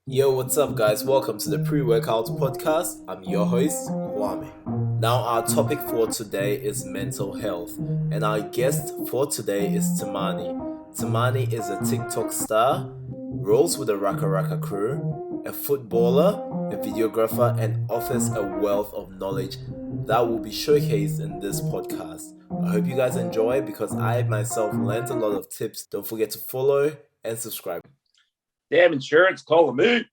Yo, what's up, guys? Welcome to the Pre Workout Podcast. I'm your host, Kwame. Now, our topic for today is mental health, and our guest for today is Timani. Timani is a TikTok star, rolls with the Raka Raka crew, a footballer, a videographer, and offers a wealth of knowledge that will be showcased in this podcast. I hope you guys enjoy because I myself learned a lot of tips. Don't forget to follow and subscribe. Damn insurance calling me.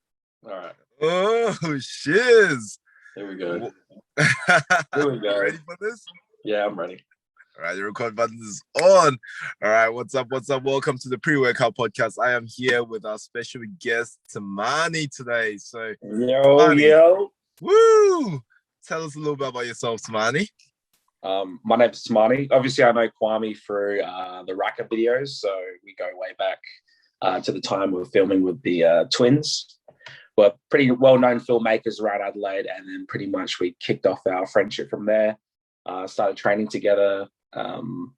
All right. Oh, shiz. Here we go. Here we go. You ready for this? Yeah, I'm ready. All right, the record button is on. All right, what's up? What's up? Welcome to the Pre-Workout Podcast. I am here with our special guest, Timani, today. So, Yo, Timani, yo. Woo! Tell us a little bit about yourself, Timani. My name's Timani. Obviously, I know Kwame through the Raka videos, so we go way back to the time we were filming with the twins. We're pretty well-known filmmakers around Adelaide, and then pretty much we kicked off our friendship from there. Started training together. I'm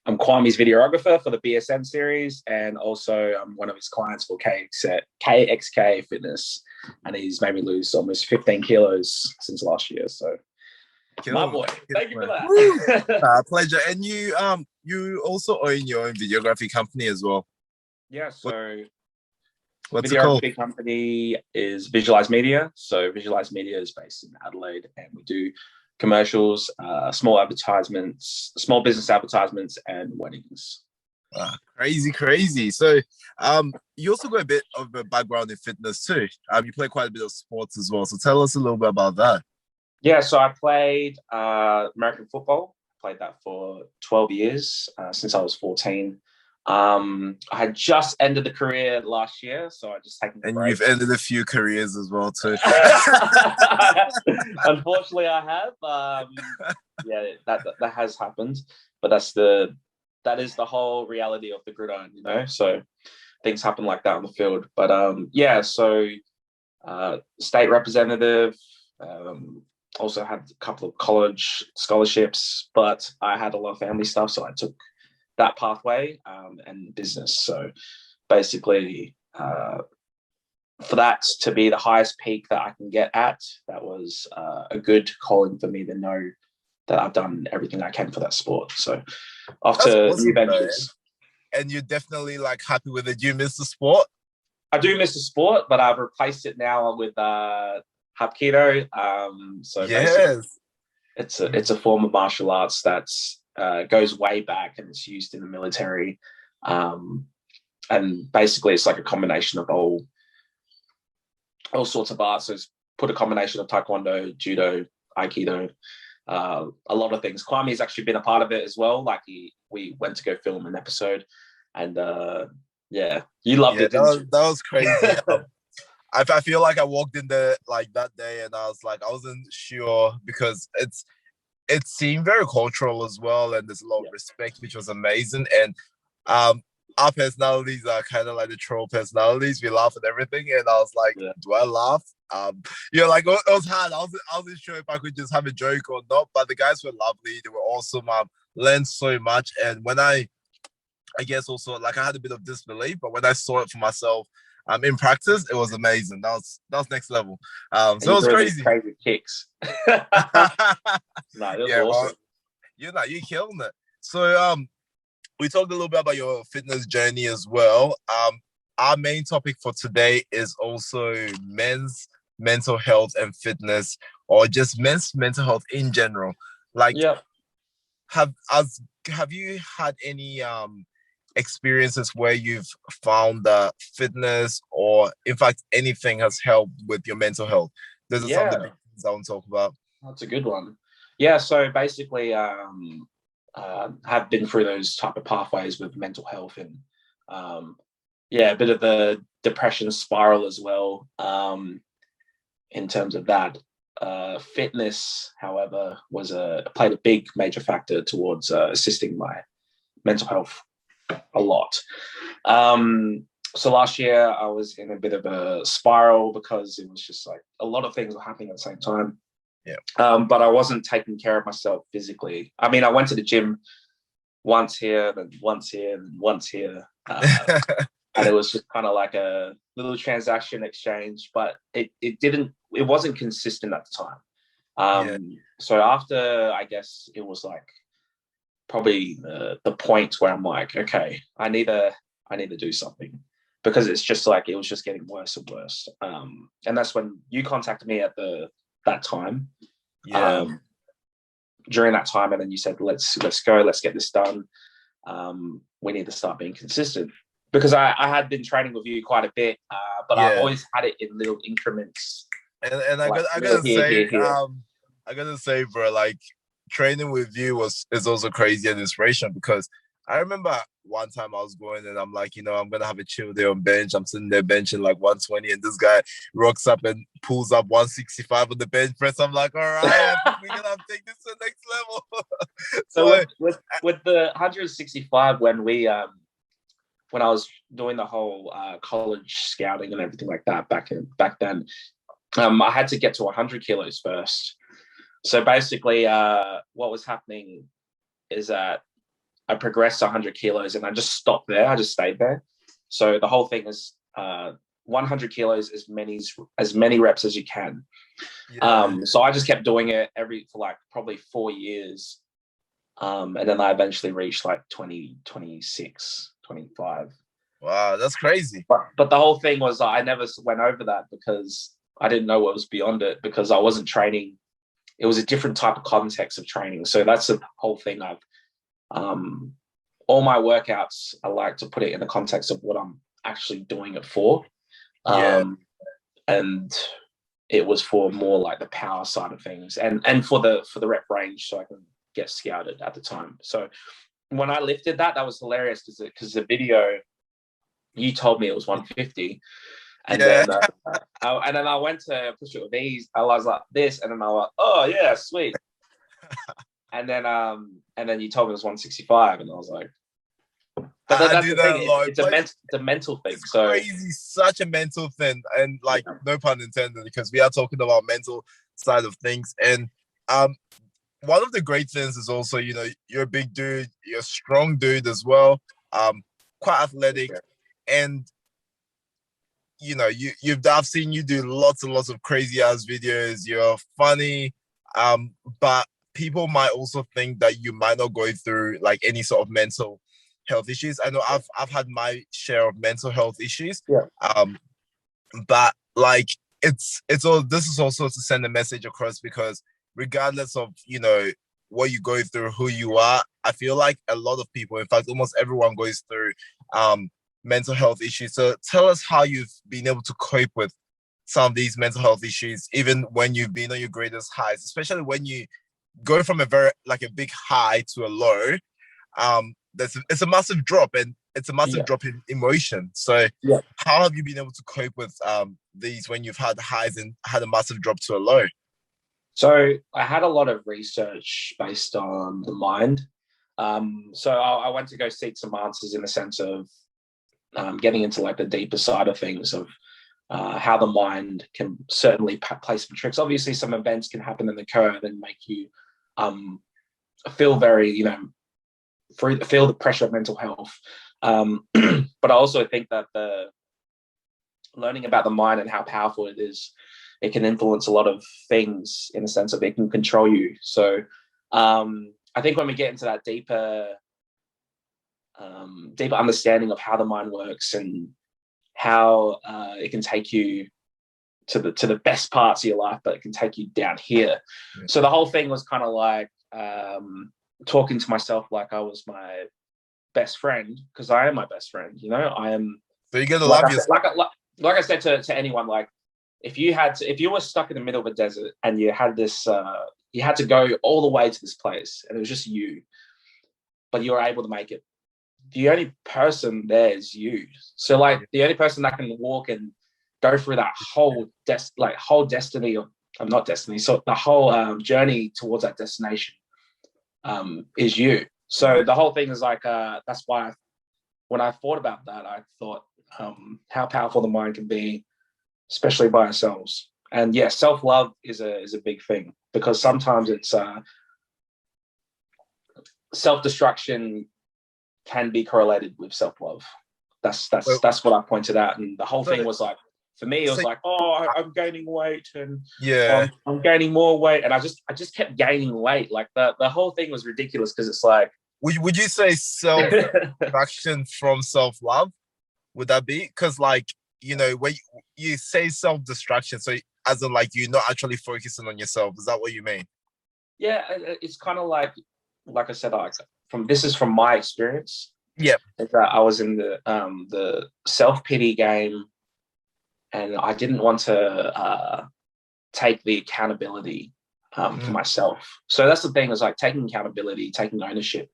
Kwame's videographer for the BSN series, and also I'm one of his clients for KXK Fitness, and he's made me lose almost 15 kilos since last year. So, my boy, thank you for that. Pleasure. And you also own your own videography company as well. Yeah, so what's it called? Videography company is Visualize Media. So Visualize Media is based in Adelaide, and we do commercials, small advertisements, small business advertisements, and weddings. Crazy. So you also got a bit of a background in fitness too. You play quite a bit of sports as well. So tell us a little bit about that. Yeah, so I played American football. I played that for 12 years since I was 14. I had just ended the career last year, so I just taken a break. You've ended a few careers as well too. Unfortunately, I have. Yeah, that has happened, but that is the whole reality of the gridiron, you know. So things happen like that on the field. But yeah, so state representative. Also had a couple of college scholarships, but I had a lot of family stuff, so I took that pathway and business. So basically, for that to be the highest peak that I can get at, that was a good calling for me to know that I've done everything I can for that sport. So off to new ventures. And you're definitely like happy with it. Do you miss the sport? I do miss the sport, but I've replaced it now with Hapkido. So yes, it's a form of martial arts that's goes way back, and it's used in the military. And basically it's like a combination of all sorts of arts. So it's put a combination of taekwondo, judo, aikido, a lot of things. Kwame's actually been a part of it as well. Like we went to go film an episode, and yeah, you loved it. That was crazy. I feel like I walked in there like that day, and I was like, I wasn't sure because it seemed very cultural as well, and there's a lot of respect, which was amazing. And our personalities are kind of like the troll personalities. We laugh at everything, and I was like, do I laugh? Like it was hard. I wasn't sure if I could just have a joke or not. But the guys were lovely. They were awesome. Learned so much, and when I guess also like I had a bit of disbelief, but when I saw it for myself, in practice, it was amazing. That was next level. So it was crazy. Crazy kicks. No, it was awesome. Well, you're killing it. So we talked a little bit about your fitness journey as well. Our main topic for today is also men's mental health and fitness, or just men's mental health in general. Like, have you had any experiences where you've found that fitness, or in fact anything, has helped with your mental health? Those are some of the big things I want to talk about. That's a good one. Yeah, so basically have been through those type of pathways with mental health, and a bit of the depression spiral as well. In terms of that, fitness, however, played a big major factor towards assisting my mental health a lot. So last year I was in a bit of a spiral because it was just like a lot of things were happening at the same time. But I wasn't taking care of myself physically. I mean, I went to the gym once here, then once here, then once here. and it was just kind of like a little transaction exchange, but it wasn't consistent at the time. So after, I guess it was like probably the point where I'm like, okay, I need to do something, because it's just like, it was just getting worse and worse. And that's when you contacted me at that time. During that time, and then you said, let's go, let's get this done. We need to start being consistent, because I had been training with you quite a bit, but I always had it in little increments. And I gotta say, bro, like, training with you is also crazy and inspiration, because I remember one time I was going and I'm like, I'm gonna have a chill day on bench. I'm sitting there benching like 120, and this guy rocks up and pulls up 165 on the bench press. I'm like, all right, I think we're gonna have to take this to the next level. So with the 165, when I was doing the whole college scouting and everything like that back then, I had to get to 100 kilos first. So basically, what was happening is that I progressed 100 kilos and I just stopped there. I just stayed there. So the whole thing is 100 kilos, as many reps as you can. So I just kept doing it for like probably 4 years. And then I eventually reached like 20, 26, 25. Wow, that's crazy. But the whole thing was, I never went over that because I didn't know what was beyond it, because I wasn't training. It was a different type of context of training. So that's the whole thing. All my workouts, I like to put it in the context of what I'm actually doing it for. And it was for more like the power side of things, and for the rep range, so I can get scouted at the time. So when I lifted that was hilarious, because the video, you told me it was 150. And then I went to push it with ease. I was like this, and then I was like, oh yeah, sweet. and then you told me it was 165, and I was like, but that's the thing. It's a mental thing. It's crazy, such a mental thing, and like no pun intended, because we are talking about mental side of things. And one of the great things is also, you're a big dude, you're a strong dude as well, quite athletic, and I've seen you do lots and lots of crazy ass videos. You're funny, but people might also think that you might not go through like any sort of mental health issues. I know I've had my share of mental health issues. But like this is also to send a message across, because regardless of what you go through, who you are, I feel like a lot of people, in fact almost everyone, goes through mental health issues. So tell us how you've been able to cope with some of these mental health issues, even when you've been on your greatest highs, especially when you go from a big high to a low. It's a massive drop, and it's a massive drop in emotion. So how have you been able to cope with these when you've had highs and had a massive drop to a low? So I had a lot of research based on the mind. So I went to go seek some answers in the sense of getting into like the deeper side of things, of how the mind can certainly play some tricks. Obviously, some events can happen and occur and make you feel very, feel the pressure of mental health. But I also think that the learning about the mind and how powerful it is, it can influence a lot of things in the sense of it can control you. So I think when we get into that deeper understanding of how the mind works and how it can take you to the best parts of your life, but it can take you down here. So the whole thing was kind of like talking to myself like I was my best friend, because I am my best friend. I am. So you get to love yourself. Like I said to anyone, like if you were stuck in the middle of a desert and you had this, you had to go all the way to this place, and it was just you, but you were able to make it. The only person there is you. So like the only person that can walk and go through that whole destiny, or not destiny, so the whole journey towards that destination is you. So the whole thing is like that's why when I thought about that, I thought how powerful the mind can be, especially by ourselves. And yeah, self-love is a big thing, because sometimes it's self-destruction can be correlated with self-love. That's Well, that's what I pointed out, and the whole so, thing was like, for me, it was so like, oh, I'm gaining weight, and yeah. I'm gaining more weight, and I just kept gaining weight. Like the whole thing was ridiculous because it's like, Would you say self-destruction from self-love? Would that be? Because like, you know, when you say self-destruction, so as in like you're not actually focusing on yourself. Is that what you mean? yeah, it's kind of like I said, like this is from my experience. Yep. Is that I was in the self-pity game, and I didn't want to take the accountability for myself. So that's the thing, is like taking accountability, taking ownership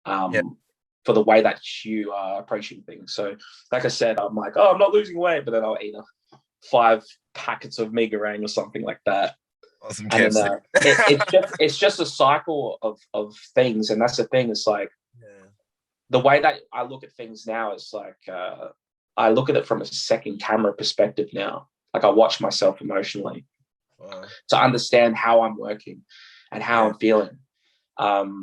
for the way that you are approaching things. So like I said, I'm like, oh, I'm not losing weight, but then I'll eat 5 packets of Megarang or something like that. Awesome. And then, it's just a cycle of things. And that's the thing, it's like, the way that I look at things now is like, I look at it from a second camera perspective now. Like I watch myself emotionally to understand how I'm working and how I'm feeling. Like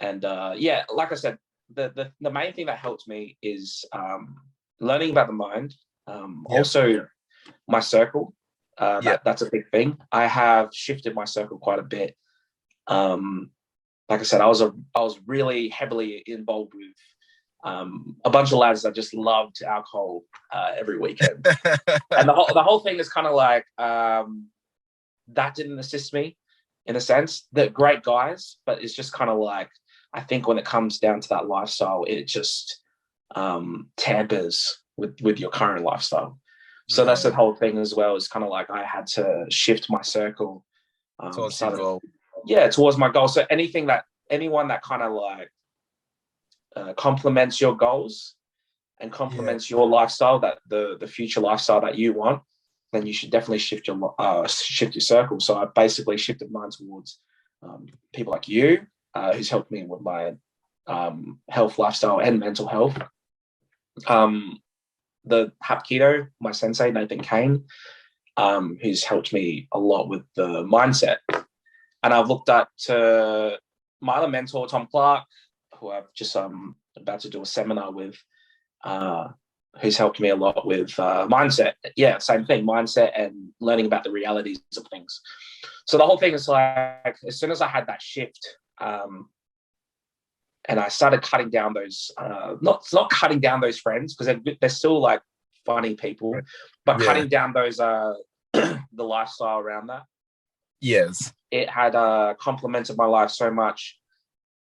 I said, the main thing that helps me is learning about the mind. Also, my circle. That's a big thing. I have shifted my circle quite a bit. Like I said, I was really heavily involved with a bunch of lads that just loved alcohol every weekend. And the whole thing is kind of like, that didn't assist me in a sense. They're great guys, but it's just kind of like, I think when it comes down to that lifestyle, it just tampers with your current lifestyle. So that's the whole thing as well. It's kind of like I had to shift my circle towards your goal. Towards my goal. So anyone that kind of like complements your goals and complements your lifestyle, that the future lifestyle that you want, then you should definitely shift your circle. So I basically shifted mine towards people like you, who's helped me with my health, lifestyle, and mental health. The Hapkido, my sensei, Nathan Kane, who's helped me a lot with the mindset. And I've looked at my other mentor, Tom Clark, who I've just about to do a seminar with, who's helped me a lot with mindset. Yeah, same thing, mindset and learning about the realities of things. So the whole thing is like, as soon as I had that shift, and I started cutting down those, not cutting down those friends, because they're still like funny people, but cutting down those, the lifestyle around that. Yes. It had complemented my life so much.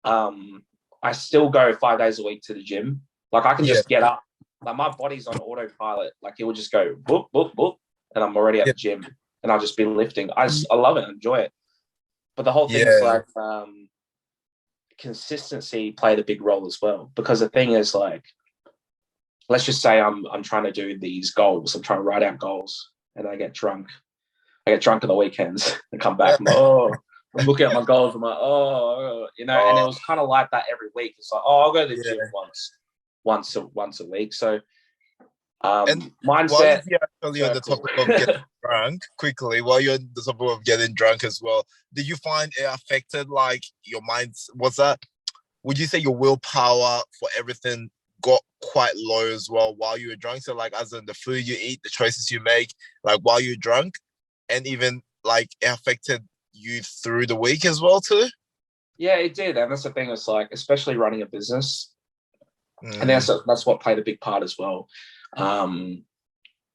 I still go 5 days a week to the gym. Like I can just get up. Like my body's on autopilot. Like it will just go boop, boop, boop, and I'm already at the gym, and I'll just be lifting. I love it, I enjoy it. But the whole thing is like, consistency played a big role as well, because the thing is like, let's just say I'm trying to do these goals. I'm trying to write out goals, and I get drunk. I get drunk on the weekends and come back. I'm looking at my goals. I'm like, and it was kind of like that every week. It's like, I'll go to the gym once a week. So and mindset. While you're actually on the topic of getting drunk, quickly, while you're on the topic of getting drunk as well, did you find it affected like your mind? Was that, would you say your willpower for everything got quite low as well while you were drunk? So like, as in the food you eat, the choices you make, like while you're drunk, and even like it affected you through the week as well too? Yeah, it did. And that's the thing, it's like, especially running a business, and that's what played a big part as well.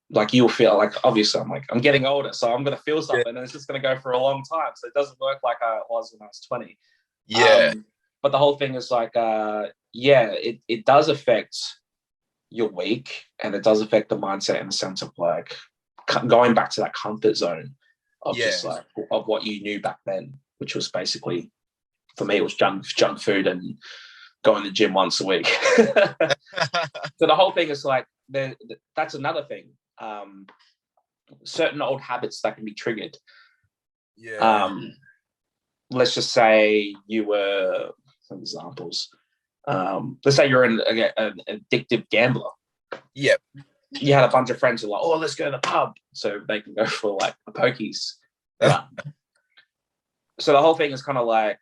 Like you'll feel like, obviously I'm getting older, so I'm going to feel something, and it's just going to go for a long time. So it doesn't work like I was when I was 20. But the whole thing is like, it does affect your week, and it does affect the mindset in the sense of like going back to that comfort zone of just like of what you knew back then, which was basically, for me, it was junk food and going to the gym once a week. So the whole thing is like, that's another thing. Certain old habits that can be triggered. Let's just say you were, some examples. Let's say you're an addictive gambler. You had a bunch of friends who are like, oh, let's go to the pub, so they can go for like a pokies. So the whole thing is kind of like,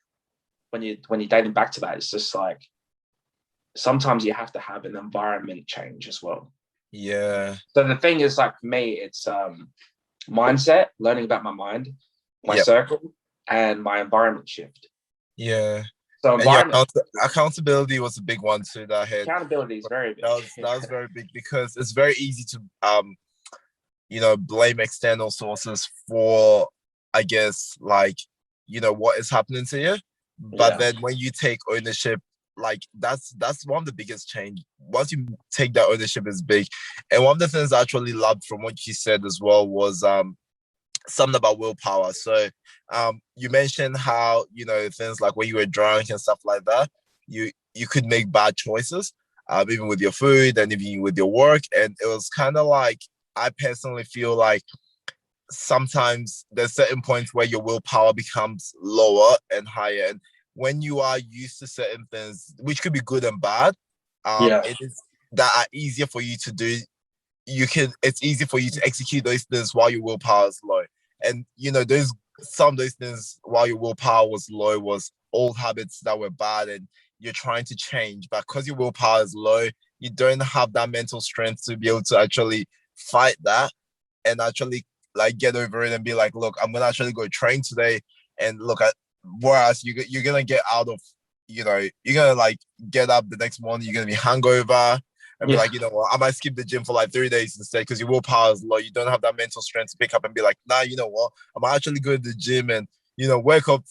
when you're dating back to that, it's just like, sometimes you have to have an environment change as well. Yeah. So the thing is, like, for me, it's mindset, learning about my mind, my circle, and my environment shift. Yeah. So environment, accountability was a big one too that I had. Accountability is very big. That was very big, because it's very easy to blame external sources for, I guess, like, what is happening to you. But then when you take ownership, like that's one of the biggest change. Once you take that ownership is big. And one of the things I actually loved from what you said as well was something about willpower. So you mentioned how, things like when you were drunk and stuff like that, you could make bad choices, even with your food and even with your work. And it was kind of like, I personally feel like sometimes there's certain points where your willpower becomes lower and higher. And when you are used to certain things, which could be good and bad, it is that are easier for you to do. It's easy for you to execute those things while your willpower is low. And some of those things while your willpower was low was old habits that were bad and you're trying to change. But because your willpower is low, you don't have that mental strength to be able to actually fight that and actually like get over it and be like, look, I'm gonna actually go train today. And look at, whereas you're gonna get out of, you're gonna like get up the next morning, you're gonna be hungover and be like, what, I might skip the gym for like 3 days instead because your willpower is low. You don't have that mental strength to pick up and be like, nah, what, I'm actually going to the gym and wake up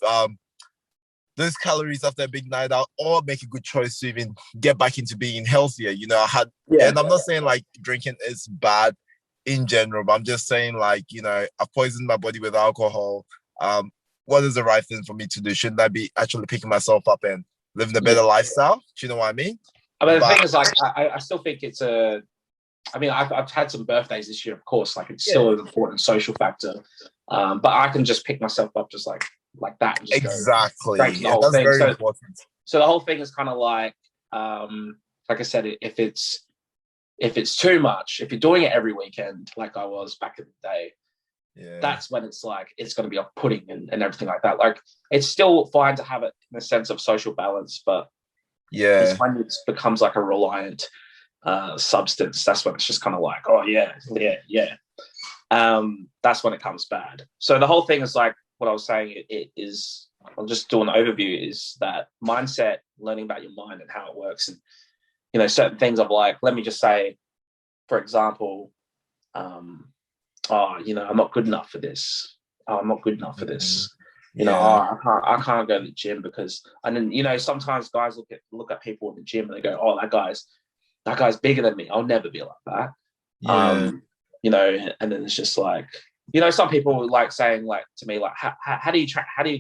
those calories after a big night out, or make a good choice to even get back into being healthier. And I'm not saying like drinking is bad in general, but I'm just saying like, I've poisoned my body with alcohol. What is the right thing for me to do? Shouldn't I be actually picking myself up and living a better lifestyle? Do you know what I mean? I mean, the thing is, like, I still think it's I've had some birthdays this year, of course, like it's still an important social factor. But I can just pick myself up just like that. And just exactly. Go the whole that's thing. very important. So the whole thing is kind of like I said, if it's too much, if you're doing it every weekend, like I was back in the day, that's when it's like, it's going to be off-putting and everything like that. Like, it's still fine to have it in a sense of social balance, but it's when it becomes like a reliant substance. That's when it's just kind of like, oh yeah. That's when it comes bad. So the whole thing is like what I was saying. It is, I'll just do an overview, is that mindset, learning about your mind and how it works, and certain things of like, let me just say, for example, I'm not good enough for this. Oh, I'm not good enough for this. I can't go to the gym because, and then sometimes guys look at people in the gym and they go, oh, that guy's bigger than me. I'll never be like that. And then it's just like, some people like saying like to me like, how do you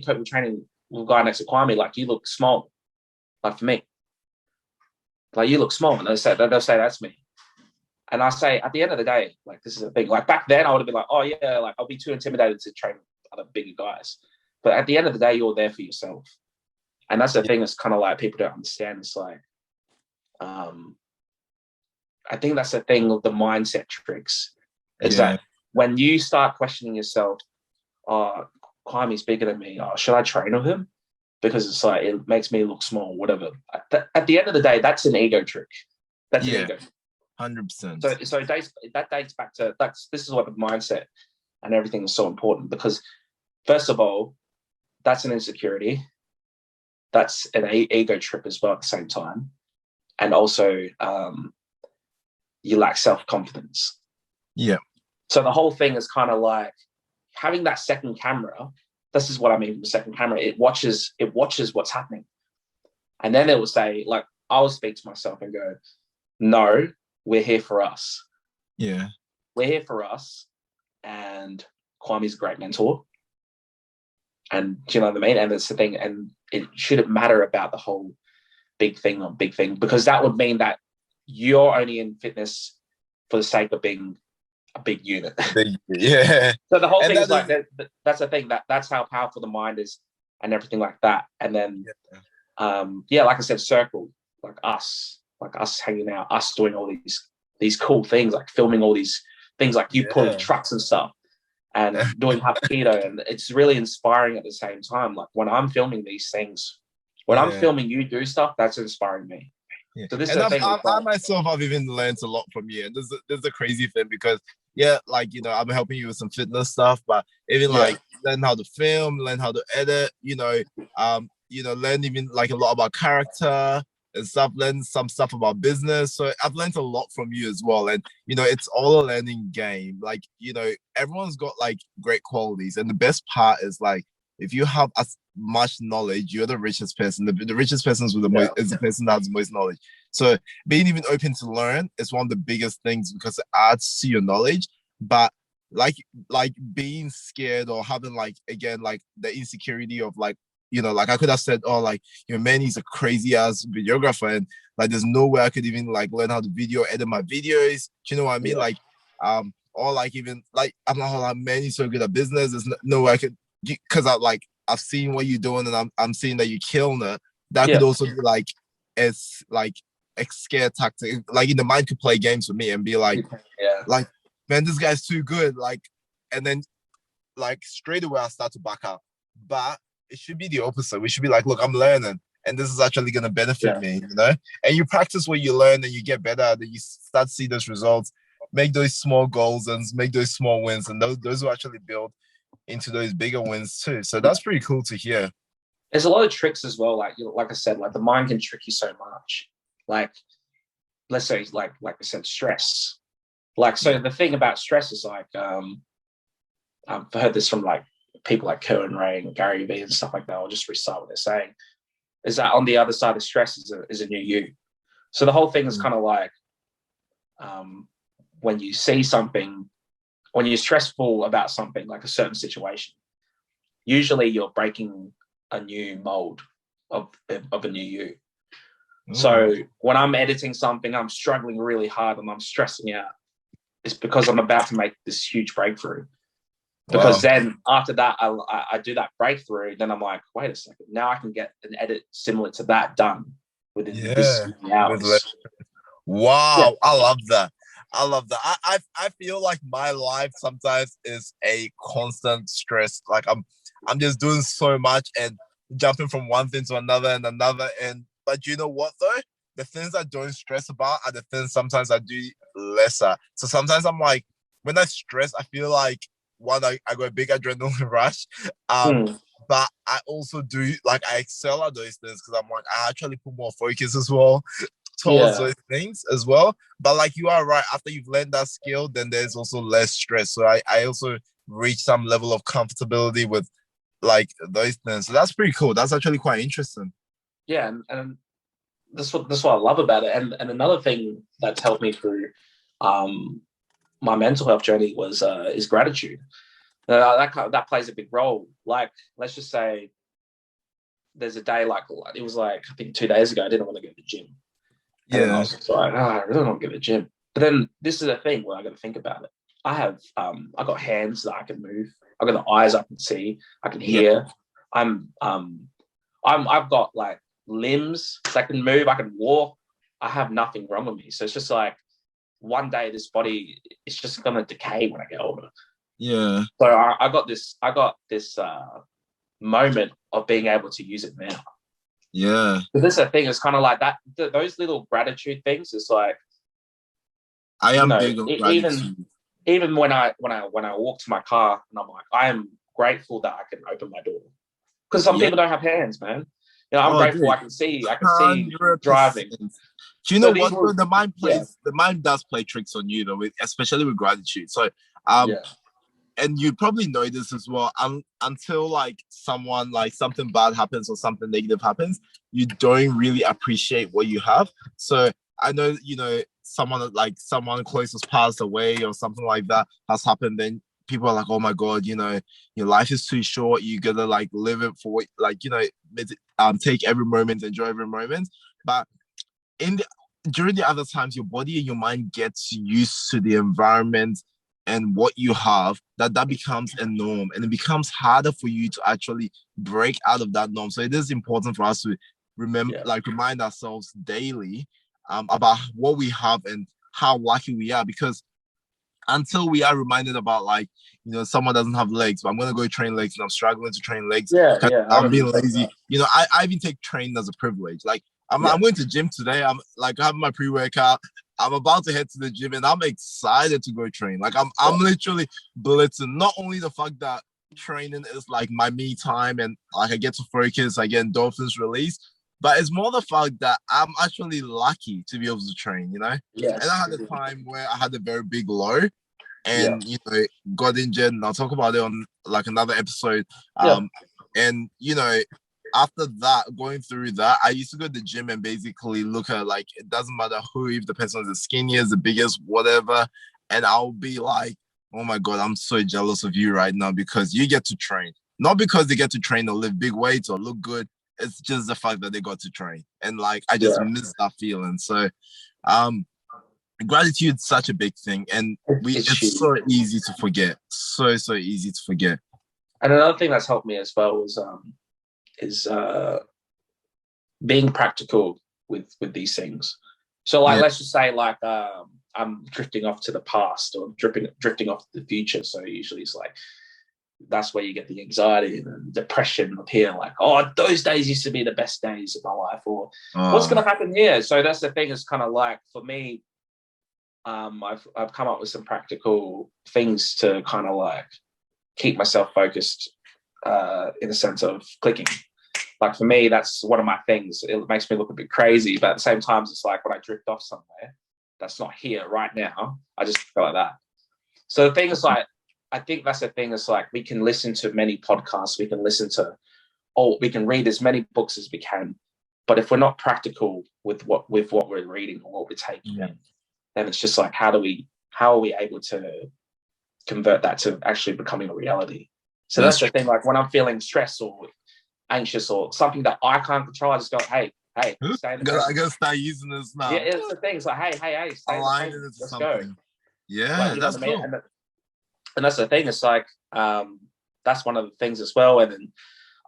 cope with training with a guy next to Kwame? Like, you look small. Like, for me, like, you look small, and they'll say that's me. And I say, at the end of the day, like, this is the thing. Like, back then, I would have been like, oh yeah, like, I'll be too intimidated to train other bigger guys. But at the end of the day, you're there for yourself. And that's the thing that's kind of like people don't understand. It's like, I think that's the thing of the mindset tricks, is that when you start questioning yourself, oh, Kwame's bigger than me. Oh, should I train with him? Because it's like, it makes me look small, whatever. At the end of the day, that's an ego trick. That's an ego. 100%. So that dates back to this is what the mindset and everything is so important, because first of all, that's an insecurity, that's an ego trip as well at the same time, and also you lack self-confidence. So the whole thing is kind of like having that second camera. This is what I mean with the second camera. It watches what's happening, and then it will say, like, I will speak to myself and go, no, we're here for us. We're here for us. And Kwame's a great mentor. And do you know what I mean? And that's the thing. And it shouldn't matter about the whole big thing, because that would mean that you're only in fitness for the sake of being a big unit. So the whole thing is like, that's the thing, that's how powerful the mind is and everything like that. And then, like I said, circle, like us hanging out, us doing all these cool things, like filming all these things, like you pulling trucks and stuff and doing Hapkido. And it's really inspiring at the same time. Like, when I'm filming these things, when I'm filming you do stuff, that's inspiring me. Yeah. So this is And the thing. I myself have even learned a lot from you. And there's a crazy thing because like I'm helping you with some fitness stuff, but even like learn how to film, learn how to edit, learn even like a lot about character and stuff, learn some stuff about business. So I've learned a lot from you as well. And it's all a learning game. Like, everyone's got like great qualities. And the best part is like if you have as much knowledge, you're the richest person. The richest person is the person that has the most knowledge. So being even open to learn is one of the biggest things because it adds to your knowledge. But like being scared or having like again like the insecurity of like like I could have said, oh, like Manny's a crazy ass videographer and like there's no way I could even like learn how to video edit my videos. Do you know what I mean? Like or like even like I'm not like Manny's so good at business. There's no way I could because I've seen what you're doing and I'm seeing that you're killing it. That could also be like it's like a scare tactic. Like in the mind could play games with me and be like, like man, this guy's too good. Like, and then like straight away I start to back up. But it should be the opposite. We should be like, look, I'm learning, and this is actually going to benefit me, And you practice what you learn, and you get better, and you start to see those results. Make those small goals and make those small wins, and those will actually build into those bigger wins too. So that's pretty cool to hear. There's a lot of tricks as well. Like like I said, like the mind can trick you so much. Like let's say, like I said, stress. Like so, the thing about stress is like I've heard this from like people like Cohen Ray and Gary Vee and stuff like that. I'll just recite what they're saying. Is that on the other side of stress is a new you. So the whole thing is kind of like when you see something, when you're stressful about something like a certain situation, usually you're breaking a new mold of a new you. So when I'm editing something, I'm struggling really hard and I'm stressing out. It's because I'm about to make this huge breakthrough. Because then after that, I do that breakthrough. Then I'm like, wait a second. Now I can get an edit similar to that done within this many hours. Wow. Yeah. I love that. I feel like my life sometimes is a constant stress. Like I'm just doing so much and jumping from one thing to another and another. But you know what though? The things I don't stress about are the things sometimes I do lesser. So sometimes I'm like, when I stress, I feel like I got a big adrenaline rush. But I also do like I excel at those things because I'm like I actually put more focus as well towards those things as well. But like you are right, after you've learned that skill, then there's also less stress. So I also reach some level of comfortability with like those things. So that's pretty cool. That's actually quite interesting. Yeah, and that's what I love about it. And another thing that's helped me through my mental health journey is gratitude. That plays a big role. Like, let's just say there's a day like it was like I think 2 days ago I didn't want to go to the gym. And I was just like, I really don't want to go to the gym. But then this is a thing where I got to think about it. I have I got hands that I can move. I got the eyes I can see. I can hear. I've got like limbs that can move. I can walk. I have nothing wrong with me. So it's just like one day this body is just gonna decay when I get older. Yeah. So I got this moment of being able to use it now. Yeah. So this is the thing. It's kind of like that. Those little gratitude things. It's like I am big on gratitude. Even when I walk to my car and I'm like, I am grateful that I can open my door because some people don't have hands, man. I'm grateful. Dude. I can see driving. Do you know what? The mind does play tricks on you though, especially with gratitude. So and you probably know this as well. Until like someone like something bad happens or something negative happens, you don't really appreciate what you have. So I know someone close has passed away or something like that has happened. Then people are like, oh my god, your life is too short. You gotta like live it for take every moment, enjoy every moment. But during the other times, your body and your mind gets used to the environment and what you have, that becomes a norm, and it becomes harder for you to actually break out of that norm. So it is important for us to remind ourselves daily about what we have and how lucky we are, because until we are reminded about someone doesn't have legs, but I'm going to go train legs and I'm struggling to train legs. I'm being lazy. I even take training as a privilege. Like I'm going to gym today. I'm like having my pre-workout. I'm about to head to the gym and I'm excited to go train. Like I'm literally blitzing. Not only the fact that training is like my me time and like I get to focus, I get endorphins released, but it's more the fact that I'm actually lucky to be able to train, you know? Yes. And I had a time where I had a very big low and, Yeah. you know, got injured, and I'll talk about it on like another episode. And, you know, after that, going through that, I used to go to the gym and basically look at like, it doesn't matter who, if the person is the skinniest, the biggest, whatever. And I'll be like, oh my God, I'm so jealous of you right now because you get to train. Not because they get to train or lift big weights or look good. It's just the fact that they got to train. And like, I just miss that feeling. So, gratitude is such a big thing. And it's so easy to forget. So easy to forget. And another thing that's helped me as well is being practical with these things. So like, let's just say like I'm drifting off to the past or drifting off to the future. So usually it's like, that's where you get the anxiety and depression up here. Like, oh, those days used to be the best days of my life, or what's going to happen here? So that's the thing. Is kind of like for me, I've come up with some practical things to kind of like keep myself focused in the sense of clicking. Like for me, that's one of my things. It makes me look a bit crazy, but at the same time, it's like when I drift off somewhere that's not here right now, I just feel like that. So the thing is like, I think that's the thing is like, we can listen to many podcasts, we can read as many books as we can, but if we're not practical with what we're reading or what we're taking, then it's just like, how are we able to convert that to actually becoming a reality? So that's the thing. Like when I'm feeling stressed or anxious or something that I can't control, I just go, hey, stay in the present. I gotta start using this now. Yeah, it's the thing. It's like, hey, stay in the present. Let's go. Yeah, like, that's cool. And that's the thing. It's like, that's one of the things as well. And then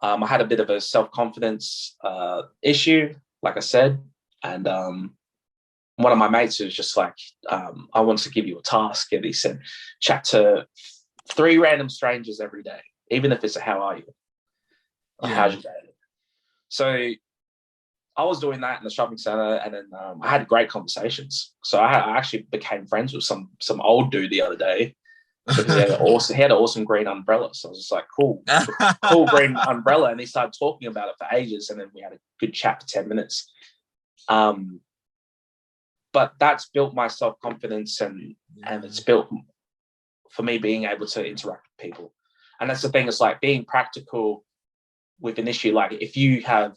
I had a bit of a self-confidence issue, like I said. And one of my mates was just like, I want to give you a task. And he said, chat to 3 random strangers every day, even if it's a how are you? Or how's your day? So I was doing that in the shopping center, and then I had great conversations. So I actually became friends with some old dude the other day because he had an awesome green umbrella. So I was just like, cool green umbrella. And he started talking about it for ages, and then we had a good chat for 10 minutes. But that's built my self-confidence, and it's built for me being able to interact with people. And that's the thing, it's like being practical with an issue. Like if you have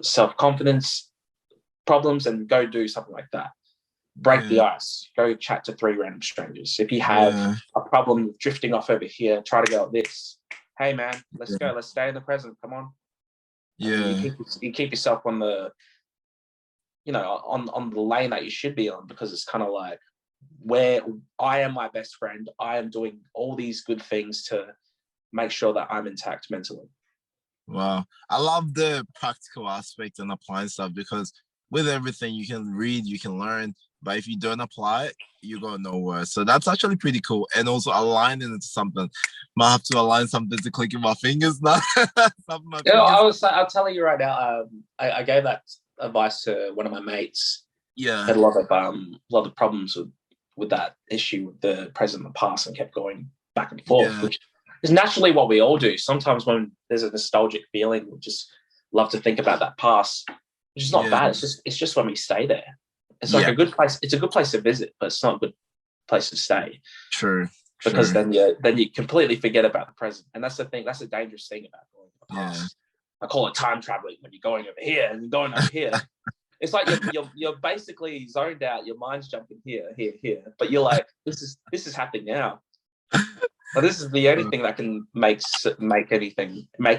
self-confidence problems, and go do something like that. Break the ice. Go chat to 3 random strangers. If you have a problem with drifting off over here, try to go at this. Hey man, let's go. Let's stay in the present. Come on. You keep yourself on the, on the lane that you should be on, because it's kind of like where I am my best friend. I am doing all these good things to make sure that I'm intact mentally. Wow. I love the practical aspect and applying stuff, because with everything you can read, you can learn, but if you don't apply it, you go nowhere. So that's actually pretty cool. And also aligning it to something. Might have to align something to clicking my fingers now. I'll tell you right now, I gave that advice to one of my mates. Yeah. Had a lot of problems with that issue with the present and the past, and kept going back and forth, which is naturally what we all do. Sometimes when there's a nostalgic feeling, we just love to think about that past, which is not bad. It's just when we stay there. It's like a good place. It's a good place to visit, but it's not a good place to stay. True. Because then you completely forget about the present. And that's the thing. That's the dangerous thing about going to the past. I call it time traveling, when you're going over here and going over here. It's like you're basically zoned out. Your mind's jumping here, but you're like, this is happening now. But this is the only thing that can make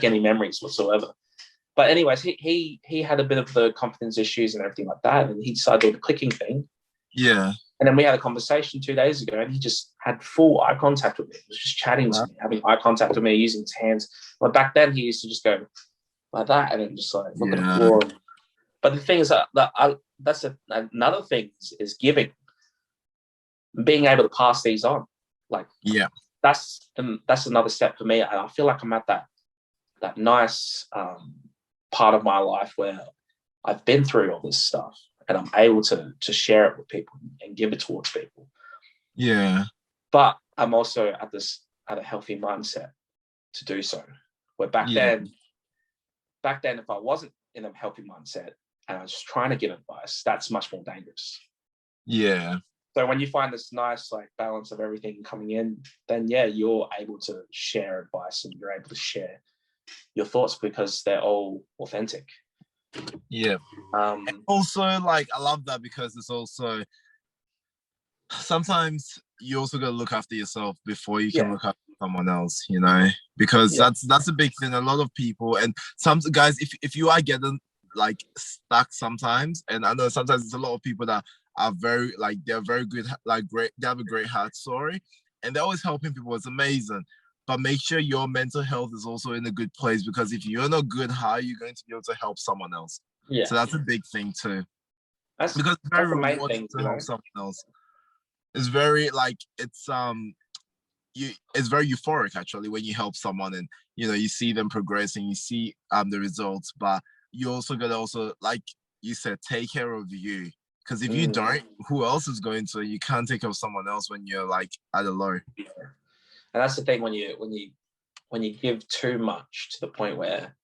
any memories whatsoever. But anyways, he had a bit of the confidence issues and everything like that, and he decided to do the clicking thing. Yeah. And then we had a conversation 2 days ago, and he just had full eye contact with me. He was just chatting to me, having eye contact with me, using his hands. But back then, he used to just go like that, and then just like look at the floor. But the thing is that's another thing is giving, being able to pass these on. Like that's another step for me. I feel like I'm at that nice part of my life where I've been through all this stuff and I'm able to share it with people and give it towards people. Yeah. But I'm also at a healthy mindset to do so. Where back then, if I wasn't in a healthy mindset and I was trying to give advice, that's much more dangerous. Yeah. So when you find this nice like balance of everything coming in, then you're able to share advice and you're able to share your thoughts because they're all authentic. Yeah. And also, like, I love that because it's also sometimes you also gotta look after yourself before you can look after someone else, you know, because that's a big thing. A lot of people, and some guys, if you are getting like stuck sometimes, and I know sometimes there's a lot of people that are very like, they're very good, like great, they have a great heart story and they're always helping people. It's amazing. But make sure your mental health is also in a good place, because if you're not good, how are you going to be able to help someone else? Yeah. So that's a big thing too. Because it's very the main rewarding thing, to help someone else. It's very like, it's very euphoric actually when you help someone and you see them progressing, you see the results, but you also gotta also, like you said, take care of you, because if you don't, who else is going to? You can't take care of someone else when you're like at a low. And that's the thing, when you give too much to the point where,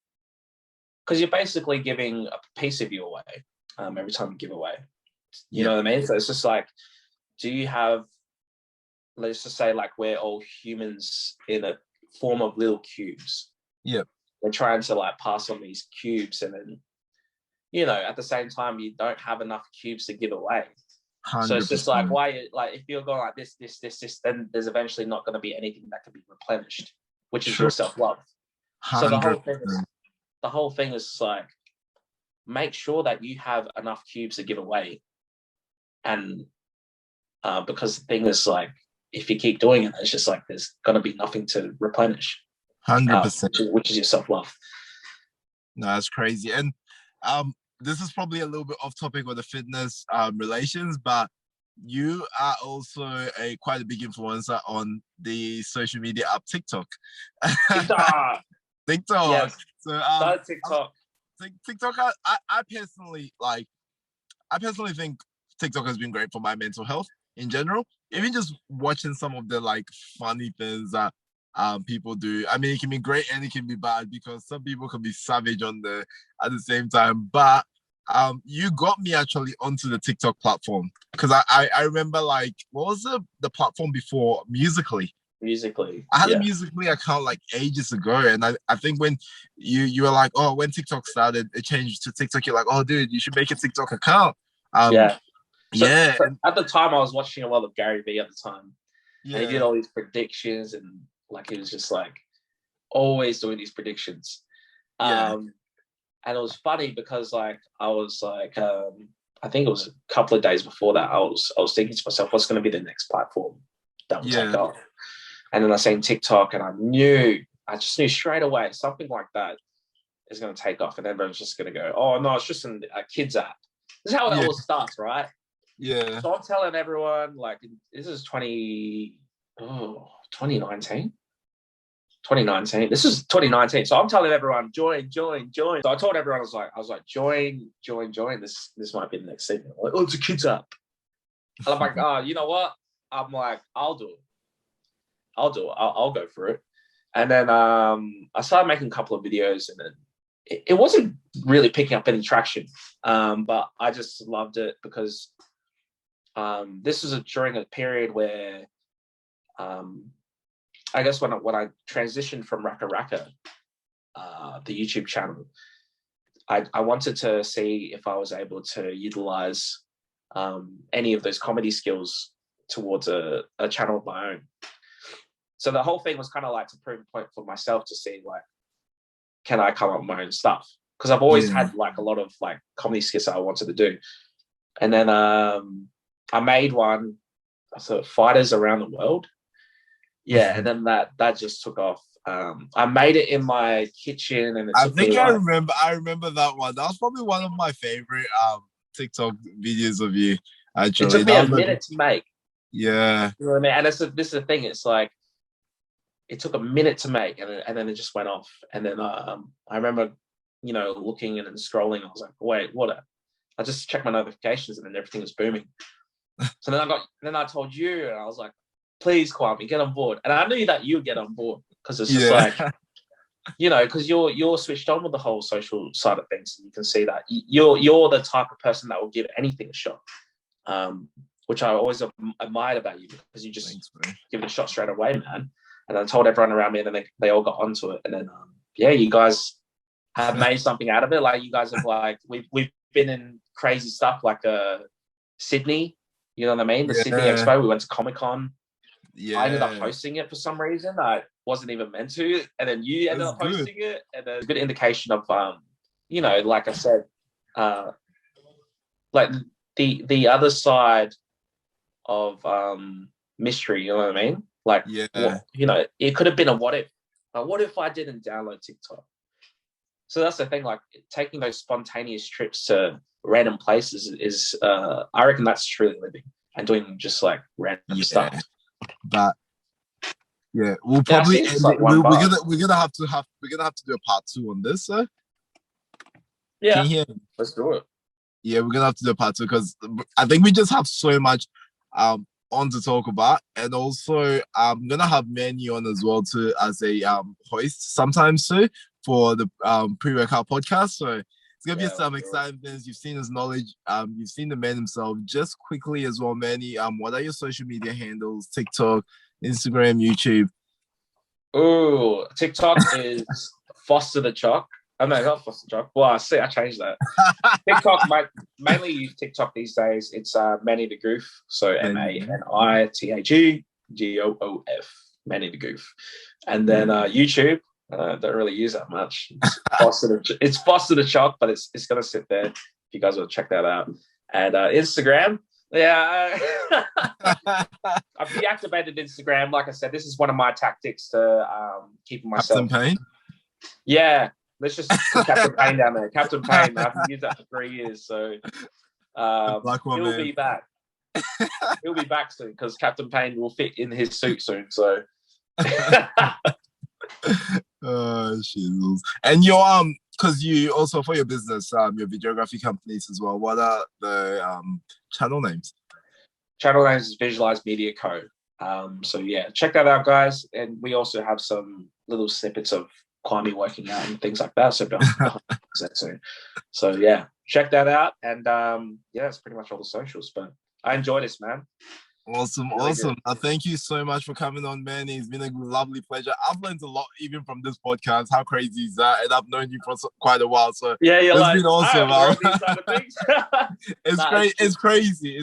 because you're basically giving a piece of you away every time you give away. You know what I mean? So it's just like, do you have, let's just say like we're all humans in a form of little cubes. Yep. We're trying to like pass on these cubes, and then, at the same time, you don't have enough cubes to give away. 100%. So it's just like, why, like, if you're going like this, then there's eventually not going to be anything that can be replenished, which is your self-love. 100%. So the whole thing is like, make sure that you have enough cubes to give away. And because the thing is like, if you keep doing it, it's just like, there's going to be nothing to replenish. 100%. Which is your self-love. No, that's crazy. And this is probably a little bit off topic with the fitness relations, but you are also quite a big influencer on the social media app TikTok. TikTok. Yes. So TikTok. TikTok. I personally think TikTok has been great for my mental health in general. Even just watching some of the like funny things that people do. I mean, it can be great and it can be bad, because some people can be savage at the same time. But you got me actually onto the TikTok platform, because I remember, like, what was the platform before? Musical.ly. I had a Musical.ly account like ages ago, and I think when you were like, oh, when TikTok started, it changed to TikTok. You're like, oh, dude, you should make a TikTok account. So at the time, I was watching a lot of Gary Vee at the time. Yeah. And he did all these predictions, and like, he was just like always doing these predictions. And it was funny because like, I was like, I think it was a couple of days before that, I was thinking to myself, what's going to be the next platform that will take off? And then I seen TikTok, and I just knew straight away something like that is going to take off, and everyone's just going to go, oh no, it's just a kids app. This is how it all starts, right? Yeah. So I'm telling everyone, like, this is 2019. 2019. This is 2019. So I'm telling everyone, join. So I told everyone, I was like, join. This might be the next thing. Like, oh, it's a kids app. And I'm like, oh, you know what? I'm like, I'll do it. I'll go for it. And then I started making a couple of videos, and then it wasn't really picking up any traction. But I just loved it because this was during a period where I guess when I transitioned from Raka Raka, the YouTube channel, I wanted to see if I was able to utilize any of those comedy skills towards a channel of my own. So the whole thing was kind of like to prove a point for myself to see, like, can I come up with my own stuff? Because I've always had like a lot of like comedy skits that I wanted to do. And then I made one, so Fighters Around the World. Yeah, and then that just took off. I made it in my kitchen, and I remember that one. That was probably one of my favorite TikTok videos of you. Actually, it took me a minute to make. Yeah, you know what I mean. And this is the thing. It's like it took a minute to make, and then it just went off. And then I remember looking and then scrolling. I was like, wait, what? I just checked my notifications and then everything was booming. So then I told you, and I was like, please, Kwame, get on board. And I knew that you'd get on board because it's just like, because you're switched on with the whole social side of things. And you can see that you're the type of person that will give anything a shot, which I always admired about you, because you just give it a shot straight away, man. And I told everyone around me, and then they all got onto it. And then, you guys have made something out of it. Like, you guys have, like, we've been in crazy stuff like Sydney, you know what I mean? The Sydney Expo. We went to Comic-Con. Yeah. I ended up hosting it for some reason. I wasn't even meant to. And then you ended up hosting it. And a good indication of, like I said, like the other side of mystery, you know what I mean? Like, it could have been a what if. Like, what if I didn't download TikTok? So that's the thing, like, taking those spontaneous trips to random places is I reckon that's truly living, and doing just like random stuff. But we'll probably we're gonna have to do a part 2 on this, sir. Yeah, can you hear me? Let's do it. Yeah, we're gonna have to do a part 2 because I think we just have so much on to talk about, and also I'm gonna have Manny on as well too as a host sometimes too for the pre-workout podcast. So it's gonna be some exciting things. You've seen his knowledge, you've seen the man himself. Just quickly as well, Manny, what are your social media handles? TikTok, Instagram, YouTube? Oh, TikTok is Foster the Chalk. Oh no, not Foster Chalk. Well, I changed that. TikTok, mainly use TikTok these days. It's Manny the Goof. So MANITHEGOOF, Manny the Goof. And then YouTube, don't really use that much. It's Foster the Chalk, but it's gonna sit there if you guys want to check that out. And Instagram, I've deactivated Instagram. Like I said, this is one of my tactics to keeping myself. Captain Payne? Yeah, let's just put Captain Payne down there. Captain Payne, I've used that for 3 years, so he'll be back. He'll be back soon because Captain Payne will fit in his suit soon. So. Oh, shizzles. And your because you also, for your business, your videography companies as well, what are the channel names? Channel names is Visualize Media Co. So yeah, check that out, guys. And we also have some little snippets of Kwame working out and things like that. So yeah, check that out. And it's pretty much all the socials. But I enjoy this, man. Awesome. Thank you so much for coming on, man. It's been a lovely pleasure. I've learned a lot even from this podcast. How crazy is that? And I've known you for quite a while, so it's been awesome. It's crazy.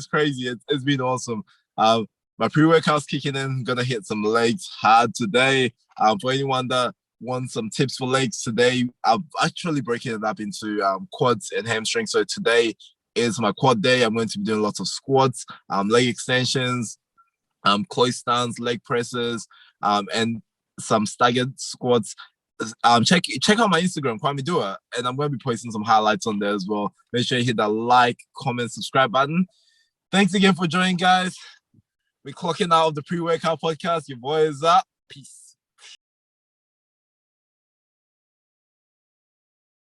It's been awesome. My pre-workout's kicking in. I'm gonna hit some legs hard today. For anyone that wants some tips for legs today, I'm actually breaking it up into quads and hamstrings. So today is my quad day. I'm going to be doing lots of squats, leg extensions, close stands, leg presses, and some staggered squats. Check out my Instagram, Kwame Duah, and I'm going to be posting some highlights on there as well. Make sure you hit that like, comment, subscribe button. Thanks again for joining, guys. We're clocking out of the pre-workout podcast. Your boy is up. Peace.